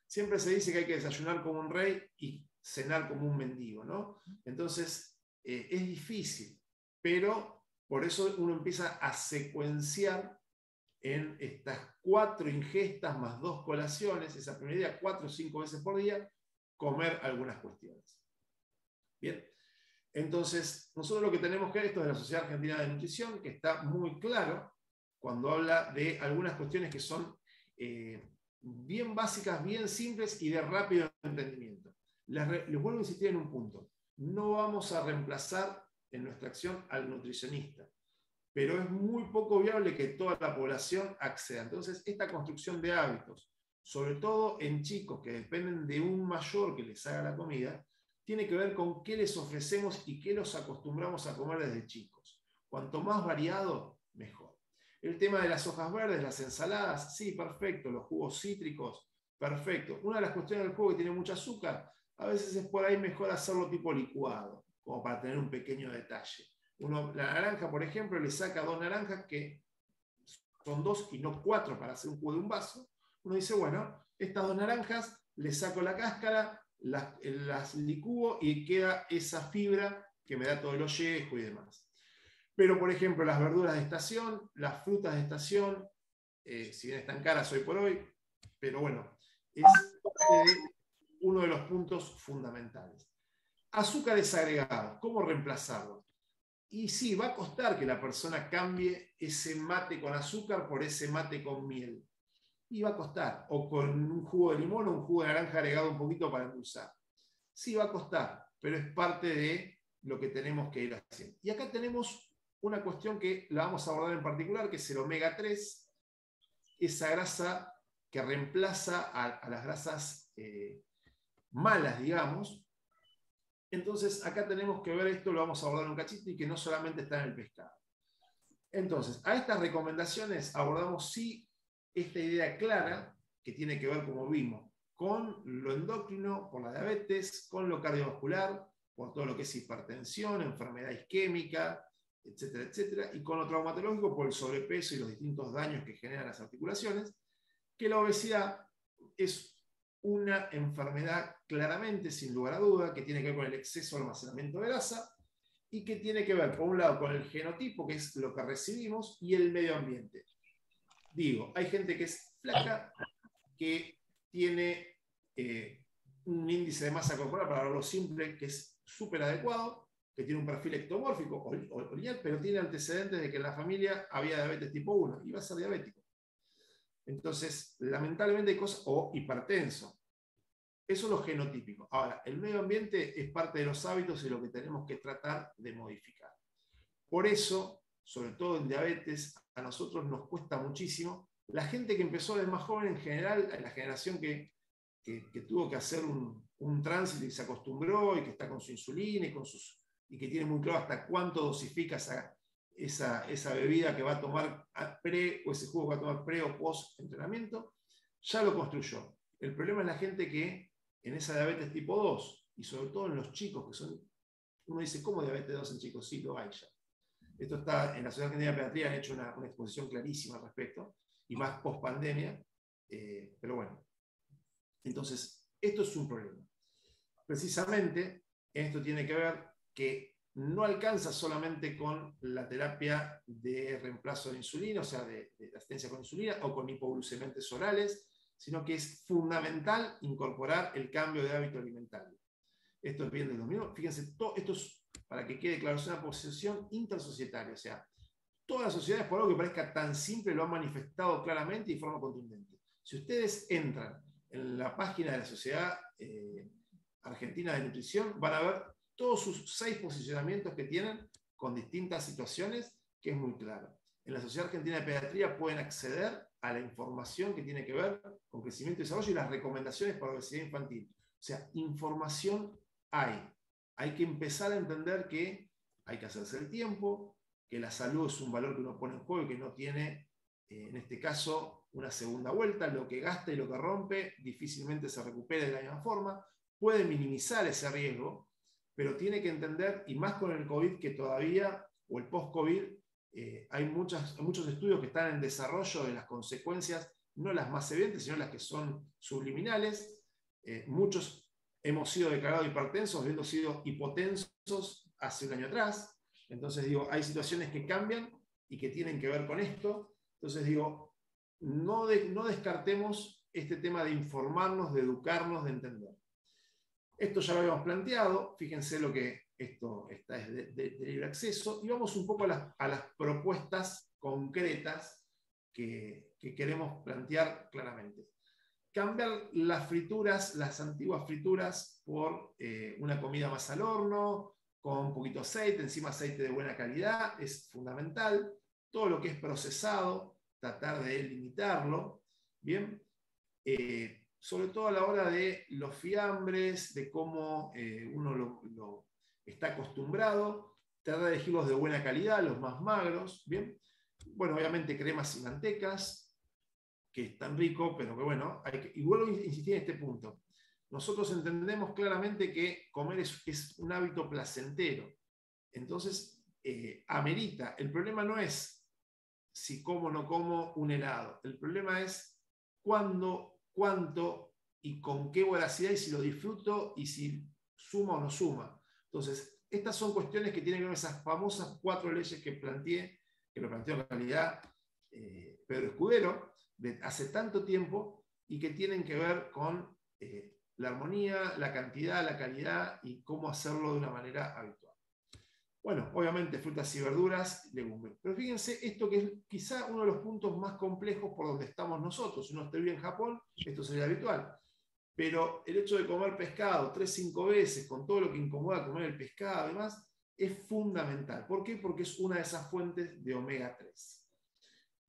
Siempre se dice que hay que desayunar como un rey y cenar como un mendigo, ¿no? Entonces, es difícil, pero por eso uno empieza a secuenciar en estas 4 ingestas más 2 colaciones, esa primera idea, 4 o 5 veces por día, comer algunas cuestiones. Bien, entonces nosotros lo que tenemos que ver, esto de la Sociedad Argentina de Nutrición, que está muy claro cuando habla de algunas cuestiones que son bien básicas, bien simples y de rápido entendimiento. Les vuelvo a insistir en un punto. No vamos a reemplazar en nuestra acción al nutricionista, pero es muy poco viable que toda la población acceda. Entonces, esta construcción de hábitos, sobre todo en chicos que dependen de un mayor que les haga la comida, tiene que ver con qué les ofrecemos y qué los acostumbramos a comer desde chicos. Cuanto más variado, mejor. El tema de las hojas verdes, las ensaladas, sí, perfecto. Los jugos cítricos, perfecto. Una de las cuestiones del jugo que tiene mucho azúcar, a veces es por ahí mejor hacerlo tipo licuado, como para tener un pequeño detalle. La naranja, por ejemplo, le saca 2 naranjas, que son 2 y no 4 para hacer un jugo de un vaso. Uno dice, bueno, estas 2 naranjas, le saco la cáscara, las licúo y queda esa fibra que me da todo el ollejo y demás. Pero, por ejemplo, las verduras de estación, las frutas de estación, si bien están caras hoy por hoy, pero bueno, es uno de los puntos fundamentales. Azúcares agregados, ¿cómo reemplazarlos? Y sí, va a costar que la persona cambie ese mate con azúcar por ese mate con miel. Y va a costar. O con un jugo de limón o un jugo de naranja agregado un poquito para endulzar. Sí, va a costar, pero es parte de lo que tenemos que ir haciendo. Y acá tenemos una cuestión que la vamos a abordar en particular, que es el omega 3, esa grasa que reemplaza a las grasas malas, digamos. Entonces, acá tenemos que ver esto, lo vamos a abordar un cachito, y que no solamente está en el pescado. Entonces, a estas recomendaciones abordamos sí esta idea clara, que tiene que ver, como vimos, con lo endocrino, por la diabetes, con lo cardiovascular, por todo lo que es hipertensión, enfermedad isquémica, etcétera, etcétera, y con lo traumatológico, por el sobrepeso y los distintos daños que generan las articulaciones, que la obesidad es una enfermedad claramente, sin lugar a duda, que tiene que ver con el exceso de almacenamiento de grasa y que tiene que ver, por un lado, con el genotipo, que es lo que recibimos, y el medio ambiente. Digo, hay gente que es flaca, que tiene un índice de masa corporal, para hablarlo simple, que es súper adecuado, que tiene un perfil ectomórfico o lineal, pero tiene antecedentes de que en la familia había diabetes tipo 1 y va a ser diabético. Entonces, lamentablemente hay cosas, o hipertenso. Eso es lo genotípico. Ahora, el medio ambiente es parte de los hábitos y lo que tenemos que tratar de modificar. Por eso, sobre todo en diabetes, a nosotros nos cuesta muchísimo. La gente que empezó de más joven en general, la generación que tuvo que hacer un tránsito y se acostumbró y que está con su insulina y que tiene muy claro hasta cuánto dosifica esa bebida que va a tomar o ese jugo que va a tomar pre o post entrenamiento, ya lo construyó. El problema es la gente que en esa diabetes tipo 2, y sobre todo en los chicos, que son, uno dice, ¿cómo diabetes 2 en chicos? Sí, lo hay ya. Esto está en la Sociedad Argentina de Pediatría, han hecho una exposición clarísima al respecto, y más post pandemia, pero bueno. Entonces, esto es un problema. Precisamente, esto tiene que ver que no alcanza solamente con la terapia de reemplazo de insulina, o sea, de asistencia con insulina o con hipoglucemiantes orales, sino que es fundamental incorporar el cambio de hábito alimentario. Esto es bien de los mismos. Fíjense, esto es, para que quede claro, es una posición intersocietaria, o sea, todas las sociedades, por algo que parezca tan simple, lo han manifestado claramente y de forma contundente. Si ustedes entran en la página de la Sociedad Argentina de Nutrición, van a ver todos sus 6 posicionamientos que tienen con distintas situaciones, que es muy claro. En la Sociedad Argentina de Pediatría pueden acceder a la información que tiene que ver con crecimiento y desarrollo y las recomendaciones para la obesidad infantil. O sea, información hay. Hay que empezar a entender que hay que hacerse el tiempo, que la salud es un valor que uno pone en juego y que no tiene, en este caso, una segunda vuelta. Lo que gasta y lo que rompe difícilmente se recupera de la misma forma. Puede minimizar ese riesgo, pero tiene que entender, y más con el COVID que todavía, o el post-COVID, hay muchos estudios que están en desarrollo de las consecuencias, no las más evidentes, sino las que son subliminales. Muchos hemos sido declarados hipertensos, habiendo sido hipotensos hace un año atrás. Entonces digo, hay situaciones que cambian y que tienen que ver con esto. Entonces digo, no descartemos este tema de informarnos, de educarnos, de entender. Esto ya lo habíamos planteado, fíjense lo que esto está es de libre acceso, y vamos un poco a las propuestas concretas que queremos plantear claramente. Cambiar las frituras, las antiguas frituras, por una comida más al horno, con un poquito de aceite, encima aceite de buena calidad, es fundamental. Todo lo que es procesado, tratar de limitarlo, ¿bien? Sobre todo a la hora de los fiambres, de cómo uno lo está acostumbrado, tratar de elegirlos de buena calidad, los más magros, ¿bien? Bueno, obviamente cremas y mantecas, que es tan rico, pero que bueno, y vuelvo a insistir en este punto. Nosotros entendemos claramente que comer es un hábito placentero. Entonces, amerita. El problema no es si como o no como un helado. El problema es cuándo, cuánto y con qué voracidad, y si lo disfruto y si suma o no suma. Entonces, estas son cuestiones que tienen que ver con esas famosas 4 leyes que planteé, que lo planteó en realidad Pedro Escudero, de hace tanto tiempo, y que tienen que ver con la armonía, la cantidad, la calidad y cómo hacerlo de una manera habitual. Bueno, obviamente frutas y verduras, legumbres. Pero fíjense esto que es quizá uno de los puntos más complejos por donde estamos nosotros. Si uno está bien en Japón, esto sería habitual. Pero el hecho de comer pescado 3-5 veces, con todo lo que incomoda comer el pescado, además, es fundamental. ¿Por qué? Porque es una de esas fuentes de omega 3.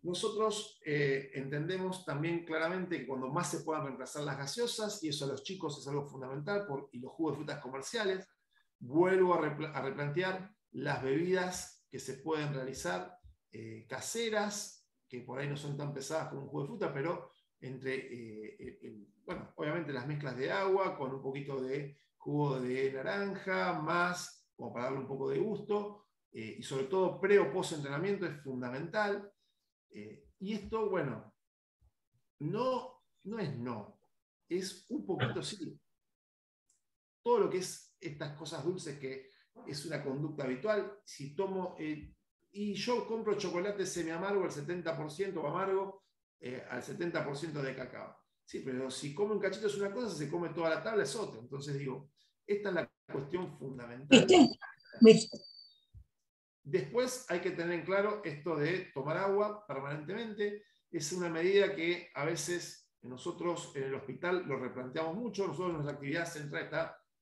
Nosotros entendemos también claramente que cuando más se puedan reemplazar las gaseosas, y eso a los chicos es algo fundamental, y los jugos de frutas comerciales, vuelvo a replantear las bebidas que se pueden realizar caseras, que por ahí no son tan pesadas como un jugo de fruta, pero bueno, obviamente las mezclas de agua con un poquito de jugo de naranja, más como para darle un poco de gusto, y sobre todo pre o post entrenamiento es fundamental. Y esto, bueno, no es un poquito sí. Todo lo que es estas cosas dulces, que es una conducta habitual, si tomo, y yo compro chocolate semi-amargo al 70% o amargo, al 70% de cacao. Sí, pero si come un cachito es una cosa, si se come toda la tabla es otra. Entonces digo, esta es la cuestión fundamental. Después hay que tener en claro esto de tomar agua permanentemente. Es una medida que a veces nosotros en el hospital lo replanteamos mucho. Nosotros nuestra actividad central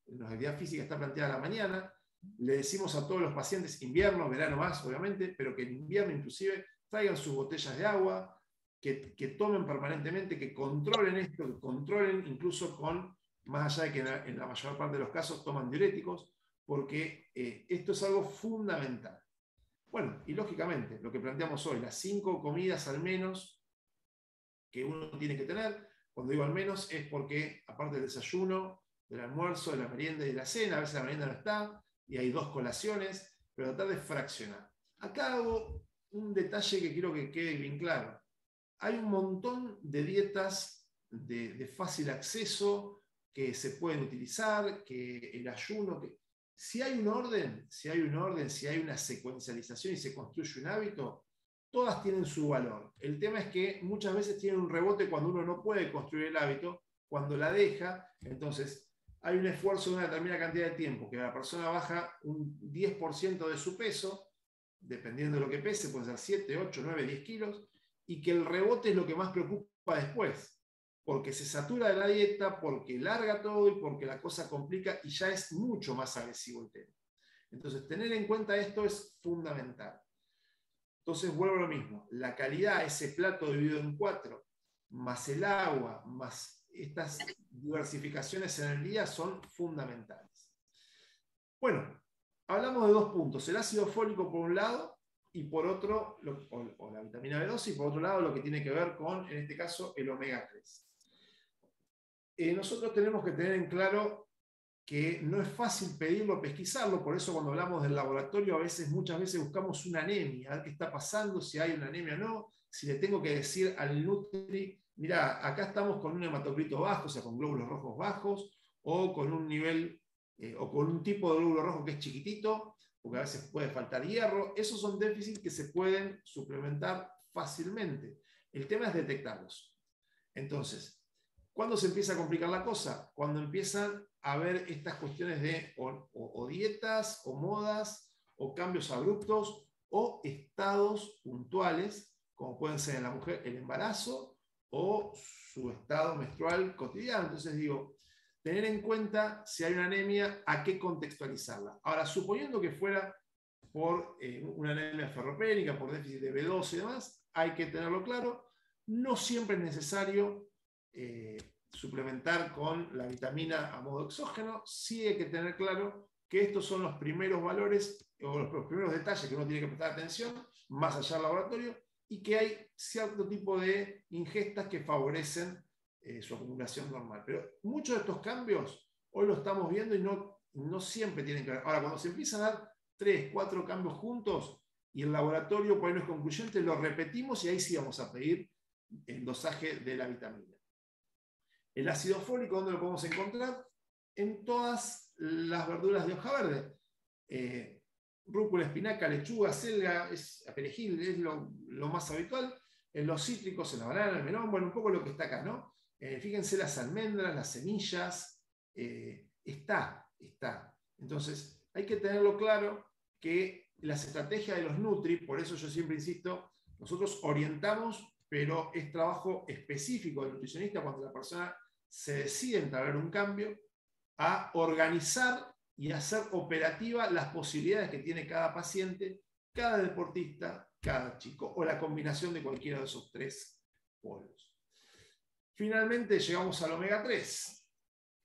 nuestra actividad física está planteada a la mañana. Le decimos a todos los pacientes, invierno, verano más, obviamente, pero que en invierno inclusive traigan sus botellas de agua, que tomen permanentemente, que controlen esto, que controlen incluso más allá de que en la mayor parte de los casos toman diuréticos, porque esto es algo fundamental. Bueno, y lógicamente, lo que planteamos hoy, las 5 comidas al menos que uno tiene que tener. Cuando digo al menos es porque, aparte del desayuno, del almuerzo, de la merienda y de la cena, a veces la merienda no está, y hay 2 colaciones, pero tratar de fraccionar. Acá hago un detalle que quiero que quede bien claro. Hay un montón de dietas de fácil acceso que se pueden utilizar, que el ayuno, Si hay un orden, si hay una secuencialización y se construye un hábito, todas tienen su valor. El tema es que muchas veces tienen un rebote cuando uno no puede construir el hábito, cuando la deja, entonces hay un esfuerzo de una determinada cantidad de tiempo, que la persona baja un 10% de su peso, dependiendo de lo que pese, puede ser 7, 8, 9, 10 kilos, y que el rebote es lo que más preocupa después, porque se satura de la dieta, porque larga todo y porque la cosa complica y ya es mucho más agresivo el tema. Entonces, tener en cuenta esto es fundamental. Entonces, vuelvo a lo mismo, la calidad, ese plato dividido en 4, más el agua, más estas diversificaciones en el día son fundamentales. Bueno, hablamos de 2 puntos, el ácido fólico por un lado y por otro, o la vitamina B12, y por otro lado lo que tiene que ver con, en este caso, el omega 3. Nosotros tenemos que tener en claro que no es fácil pedirlo, pesquisarlo, por eso cuando hablamos del laboratorio muchas veces buscamos una anemia, a ver qué está pasando, si hay una anemia o no, si le tengo que decir al Nutri, mira, acá estamos con un hematocrito bajo, o sea, con glóbulos rojos bajos, o con un nivel, o con un tipo de glóbulo rojo que es chiquitito, porque a veces puede faltar hierro, esos son déficits que se pueden suplementar fácilmente. El tema es detectarlos. Entonces, ¿cuándo se empieza a complicar la cosa? Cuando empiezan a haber estas cuestiones de o dietas, o modas, o cambios abruptos, o estados puntuales, como pueden ser en la mujer el embarazo, o su estado menstrual cotidiano. Entonces digo, tener en cuenta si hay una anemia, a qué contextualizarla. Ahora, suponiendo que fuera por una anemia ferropénica, por déficit de B12 y demás, hay que tenerlo claro. No siempre es necesario suplementar con la vitamina a modo exógeno. Sí hay que tener claro que estos son los primeros valores o los primeros detalles que uno tiene que prestar atención, más allá del laboratorio, y que hay cierto tipo de ingestas que favorecen su acumulación normal. Pero muchos de estos cambios hoy lo estamos viendo y no siempre tienen que ver. Ahora, cuando se empiezan a dar 3, 4 cambios juntos y el laboratorio por ahí no es concluyente, lo repetimos y ahí sí vamos a pedir el dosaje de la vitamina. El ácido fólico, ¿dónde lo podemos encontrar? En todas las verduras de hoja verde. Rúcula, espinaca, lechuga, selga, perejil, es lo más habitual. En los cítricos, en la banana, el melón, bueno, un poco lo que está acá, ¿no? Fíjense las almendras, las semillas, está. Entonces, hay que tenerlo claro que las estrategias de los Nutri, por eso yo siempre insisto, nosotros orientamos, pero es trabajo específico del nutricionista cuando la persona se decide entablar un cambio, a organizar y hacer operativa las posibilidades que tiene cada paciente, cada deportista, cada chico, o la combinación de cualquiera de esos 3 polos. Finalmente llegamos al omega 3.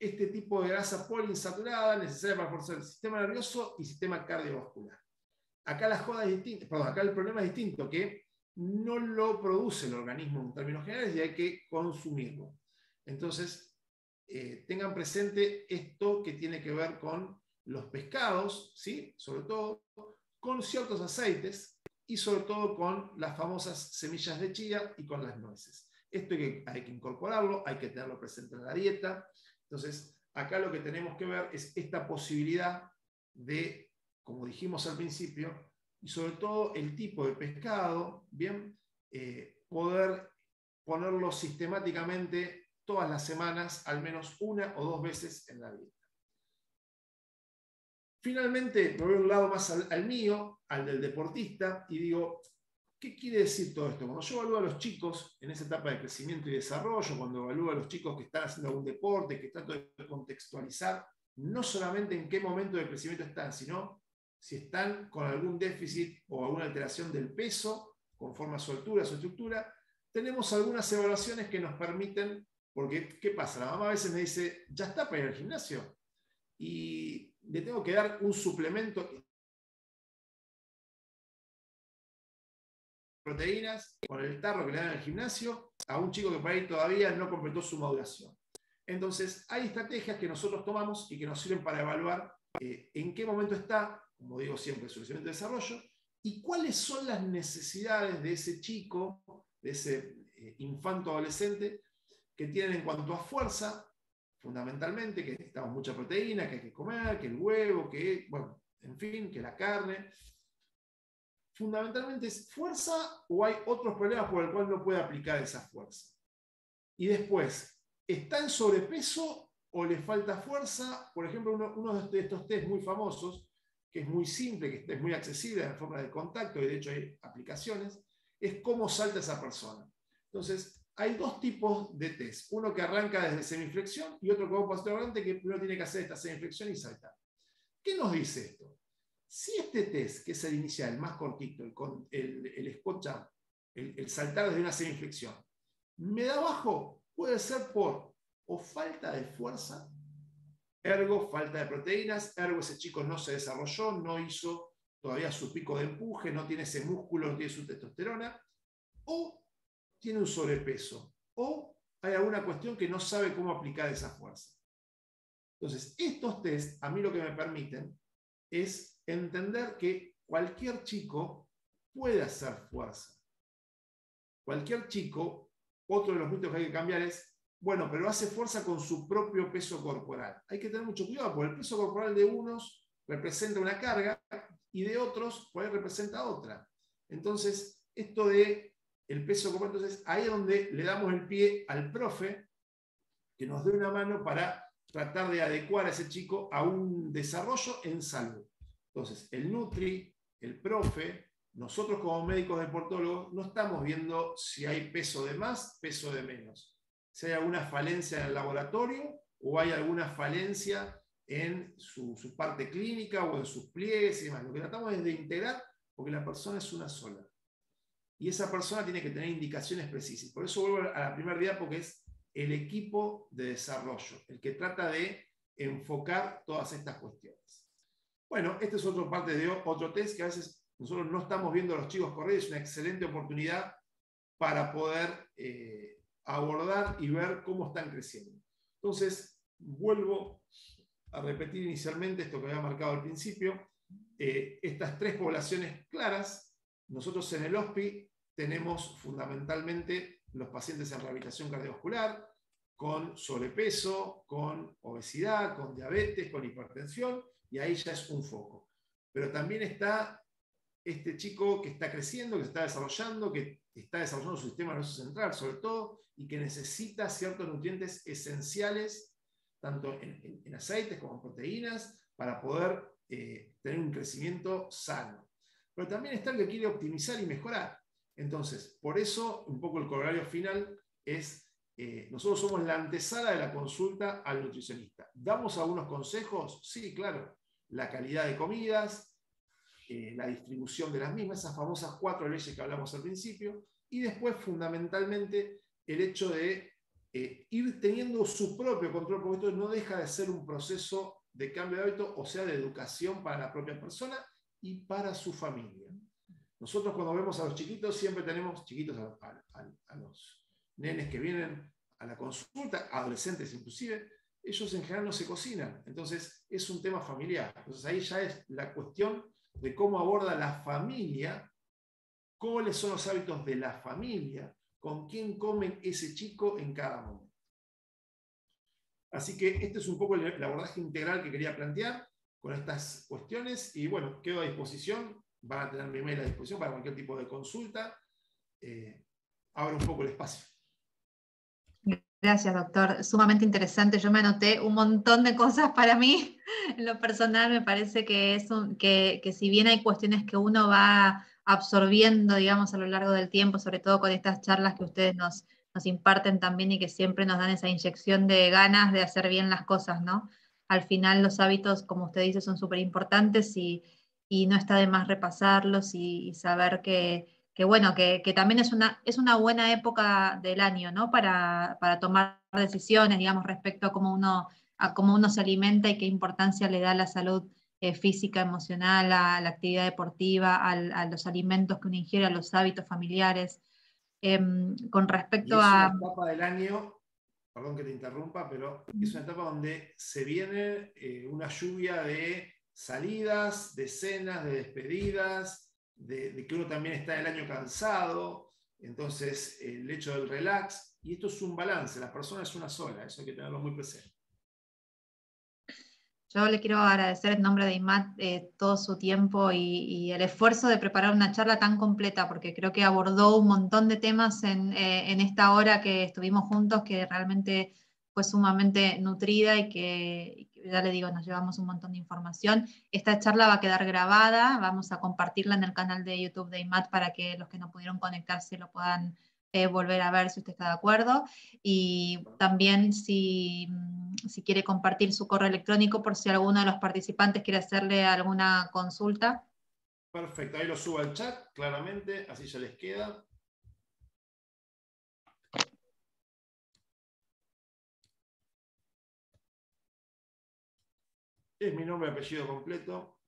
Este tipo de grasa poliinsaturada necesaria para reforzar el sistema nervioso y sistema cardiovascular. Acá la joda es distinta, perdón, acá el problema es distinto, que no lo produce el organismo en términos generales y hay que consumirlo. Entonces, tengan presente esto que tiene que ver con los pescados, ¿sí? Sobre todo con ciertos aceites y sobre todo con las famosas semillas de chía y con las nueces. Esto hay que incorporarlo, hay que tenerlo presente en la dieta. Entonces, acá lo que tenemos que ver es esta posibilidad de, como dijimos al principio, y sobre todo el tipo de pescado, bien, poder ponerlo sistemáticamente todas las semanas, al menos 1 o 2 veces en la dieta. Finalmente, me voy a un lado más al mío, al del deportista, y digo, ¿qué quiere decir todo esto? Cuando yo evalúo a los chicos en esa etapa de crecimiento y desarrollo, cuando evalúo a los chicos que están haciendo algún deporte, que trato de contextualizar, no solamente en qué momento de crecimiento están, sino si están con algún déficit o alguna alteración del peso, conforme a su altura, su estructura, tenemos algunas evaluaciones que nos permiten, porque ¿qué pasa? La mamá a veces me dice, ya está para ir al gimnasio, y le tengo que dar un suplemento de proteínas con el tarro que le dan al gimnasio a un chico que por ahí todavía no completó su maduración. Entonces, hay estrategias que nosotros tomamos y que nos sirven para evaluar en qué momento está, como digo siempre, su crecimiento y desarrollo, y cuáles son las necesidades de ese chico, de ese infanto adolescente, que tienen en cuanto a fuerza, fundamentalmente, que necesitamos mucha proteína, que hay que comer, que el huevo, que, bueno, en fin, que la carne. Fundamentalmente es fuerza o hay otros problemas por el cual no puede aplicar esa fuerza. Y después, ¿está en sobrepeso o le falta fuerza? Por ejemplo, uno de estos test muy famosos, que es muy simple, que es muy accesible en forma de contacto, y de hecho hay aplicaciones, es cómo salta esa persona. Entonces, hay dos tipos de test. Uno que arranca desde semiflexión y otro que va posteriormente, que primero tiene que hacer esta semiflexión y saltar. ¿Qué nos dice esto? Si este test, que es el inicial, el más cortito, el squat jump, el saltar desde una semiflexión, me da bajo, puede ser por o falta de fuerza, ergo falta de proteínas, ergo ese chico no se desarrolló, no hizo todavía su pico de empuje, no tiene ese músculo, no tiene su testosterona, o tiene un sobrepeso, o hay alguna cuestión que no sabe cómo aplicar esa fuerza. Entonces, estos test a mí lo que me permiten es entender que cualquier chico puede hacer fuerza. Cualquier chico, otro de los mitos que hay que cambiar es, bueno, pero hace fuerza con su propio peso corporal. Hay que tener mucho cuidado, porque el peso corporal de unos representa una carga y de otros por ahí representa otra. Entonces, esto de el peso corporal, entonces ahí es donde le damos el pie al profe que nos dé una mano para tratar de adecuar a ese chico a un desarrollo en salud. Entonces, el Nutri, el profe, nosotros como médicos deportólogos no estamos viendo si hay peso de más, peso de menos. Si hay alguna falencia en el laboratorio o hay alguna falencia en su parte clínica o en sus pliegues y demás. Lo que tratamos es de integrar porque la persona es una sola. Y esa persona tiene que tener indicaciones precisas. Por eso vuelvo a la primera diapo, que es el equipo de desarrollo, el que trata de enfocar todas estas cuestiones. Bueno, esta es otra parte de otro test que a veces nosotros no estamos viendo a los chicos correr, es una excelente oportunidad para poder abordar y ver cómo están creciendo. Entonces, vuelvo a repetir inicialmente esto que había marcado al principio, estas tres poblaciones claras. Nosotros en el HOSPI tenemos fundamentalmente los pacientes en rehabilitación cardiovascular, con sobrepeso, con obesidad, con diabetes, con hipertensión, y ahí ya es un foco. Pero también está este chico que está creciendo, que se está desarrollando, que está desarrollando su sistema nervioso central, sobre todo, y que necesita ciertos nutrientes esenciales, tanto en aceites como en proteínas, para poder tener un crecimiento sano. Pero también está el que quiere optimizar y mejorar. Entonces, por eso, un poco el corolario final es, nosotros somos la antesala de la consulta al nutricionista. ¿Damos algunos consejos? Sí, claro. La calidad de comidas, la distribución de las mismas, esas famosas 4 leyes que hablamos al principio, y después, fundamentalmente, el hecho de ir teniendo su propio control, porque esto no deja de ser un proceso de cambio de hábito, o sea, de educación para la propia persona y para su familia. Nosotros cuando vemos a los chiquitos, siempre tenemos chiquitos a los nenes que vienen a la consulta, adolescentes inclusive, ellos en general no se cocinan, entonces es un tema familiar. Entonces ahí ya es la cuestión de cómo aborda la familia, cuáles son los hábitos de la familia, con quién come ese chico en cada momento. Así que este es un poco el abordaje integral que quería plantear con estas cuestiones y bueno, quedo a disposición, van a tener mi mail a disposición para cualquier tipo de consulta. Abro un poco el espacio. Gracias, doctor. Sumamente interesante. Yo me anoté un montón de cosas para mí. En lo personal me parece que, que si bien hay cuestiones que uno va absorbiendo, digamos, a lo largo del tiempo, sobre todo con estas charlas que ustedes nos imparten también y que siempre nos dan esa inyección de ganas de hacer bien las cosas, ¿no? Al final los hábitos, como usted dice, son súper importantes y no está de más repasarlos y saber que bueno, que también es una buena época del año, ¿no? Para tomar decisiones, digamos, respecto a cómo uno se alimenta y qué importancia le da a la salud física, emocional, a la actividad deportiva, a los alimentos que uno ingiere, a los hábitos familiares. Con respecto y es a... una etapa del año, perdón que te interrumpa, pero es una etapa donde se viene una lluvia de salidas, de cenas, de despedidas, de que uno también está en el año cansado, entonces el hecho del relax, y esto es un balance, la persona es una sola, eso hay que tenerlo muy presente. Yo le quiero agradecer en nombre de IMAT todo su tiempo y el esfuerzo de preparar una charla tan completa, porque creo que abordó un montón de temas en esta hora que estuvimos juntos, que realmente fue sumamente nutrida y que, ya le digo, nos llevamos un montón de información. Esta charla va a quedar grabada, vamos a compartirla en el canal de YouTube de IMAT para que los que no pudieron conectarse lo puedan volver a ver si usted está de acuerdo. Y también si quiere compartir su correo electrónico por si alguno de los participantes quiere hacerle alguna consulta. Perfecto, ahí lo subo al chat, claramente, así ya les queda. Es mi nombre y apellido completo,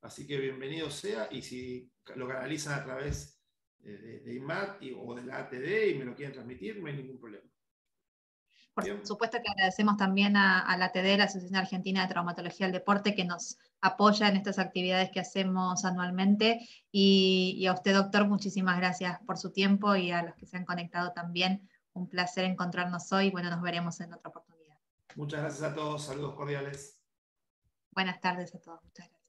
así que bienvenido sea, y si lo canalizan a través de IMAT o de la ATD y me lo quieren transmitir, no hay ningún problema. Por Bien. supuesto que agradecemos también a la ATD, la Asociación Argentina de Traumatología del Deporte, que nos apoya en estas actividades que hacemos anualmente. Y a usted, doctor, muchísimas gracias por su tiempo, y a los que se han conectado también. Un placer encontrarnos hoy. Bueno, nos veremos en otra oportunidad. Muchas gracias a todos, saludos cordiales. Buenas tardes a todos. Muchas gracias.